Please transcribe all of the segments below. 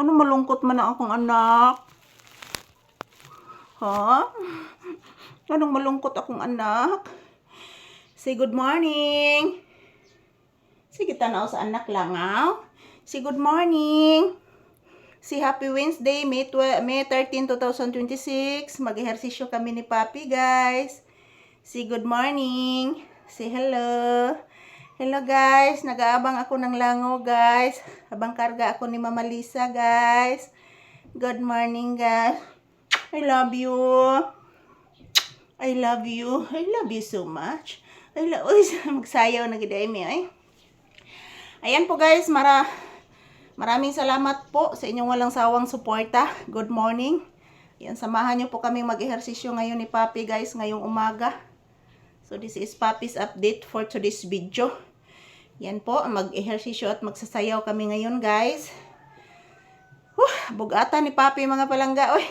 Ano malungkot man na akong anak? Ha? Anong malungkot akong anak? Say good morning. Sige, tanaw sa anak lang, ha? Say good morning. Si Happy Wednesday, May 13, 2026. Mag-ehersisyo kami ni Papi, guys. Si good morning. Si hello. Hello, guys. Nag-aabang ako ng lango, guys. Habang karga ako ni Mama Lisa, guys. Good morning, guys. I love you. I love you. I love you so much. Uy, magsayaw na giday mi, ay. Ayan po, guys. Maraming salamat po sa inyong walang sawang suporta. Good morning. Yan, samahan nyo po kami mag-ehersisyo ngayon ni Papi, guys, ngayong umaga. So, this is Papi's update for today's video. Yan po, mag-ehersisyo at magsasayaw kami ngayon, guys. Bugatan ni Papi, mga palangga. Oy.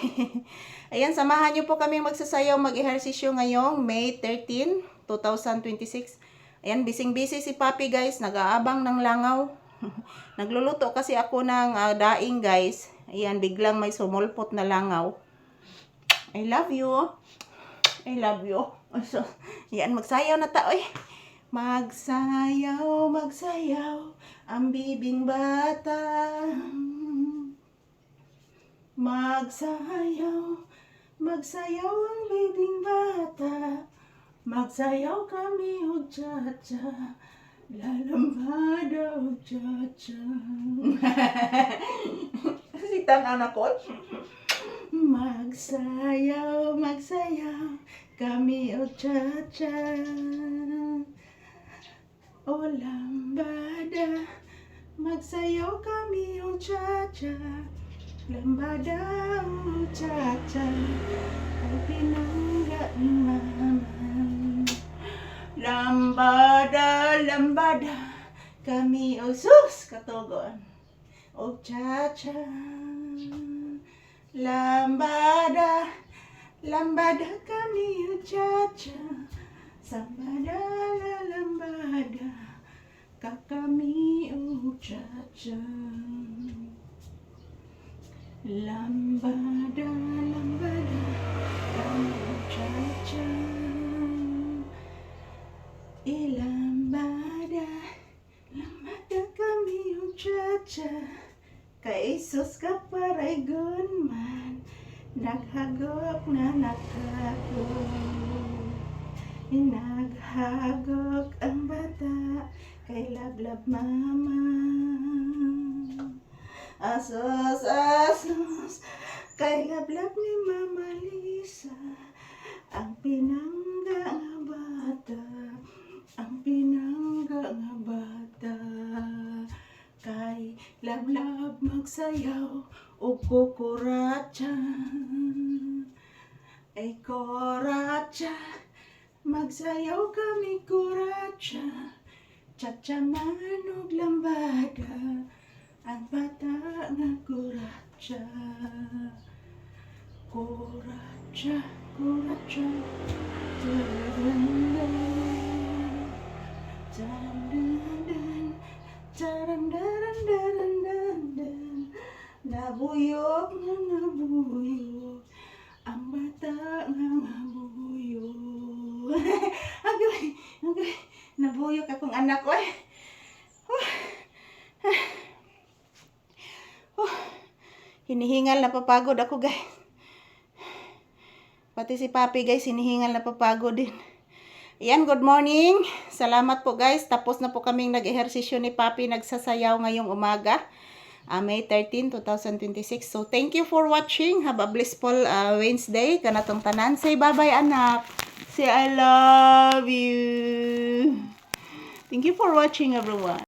Ayan, samahan nyo po kami magsasayaw, mag-ehersisyo ngayong May 13, 2026. Ayan, bising-busy si Papi, guys. Nag-aabang ng langaw. Nagluluto kasi ako ng daing, guys. Ayan, biglang may sumulpot na langaw. I love you. I love you. So, yan, magsayaw na ta. Oy. Magsayaw, magsayaw ang bibing bata. Magsayaw, magsayaw ang bibing bata. Magsayaw kami o cha-cha. Lalambada o cha-cha. Sitan anak ko. Magsayaw, magsayaw kami o cha-cha. O lambada, magsayaw kami o cha-cha. Lambada o cha-cha, ang pinangga ni mama. Lambada, lambada, kami o sus, katugon. O cha-cha. Lambada, lambada kami o cha-cha. Sambada la lambada, kakami o cha-cha. Lambada, lambada, kami o cha-cha. Ilambada, lambada kami o cha-cha. Kay Isus ka paray gunman, naghagok na naghagok. Naghagok ang bata, kay lablab mama. Asos, asos, kay lablab ni Mama Lisa. Ang pinangga nga bata, ang pinangga nga bata. Kay lablab magsayaw o kukuratsa. Ay kuratsa, magsayaw kami kuratsa. Cha-cha manog lambada, ang bata nga kuratsa. Kuratsa, kuratsa. Tarandan, tarandan, nabuyog nga nabuyog, ang bata nga nabuyog. Agay, nabuyog akong anak ko. Hinihingal na papagod ako, guys. Pati si Papi, guys, hinihingal na papagod din. Ayan, good morning. Salamat po, guys. Tapos na po kaming nag-ehersisyo ni Papi, nagsasayaw ngayong umaga. May 13, 2026. So, thank you for watching. Have a blissful Wednesday. Kanatong tanan. Say bye-bye, anak. Say I love you. Thank you for watching, everyone.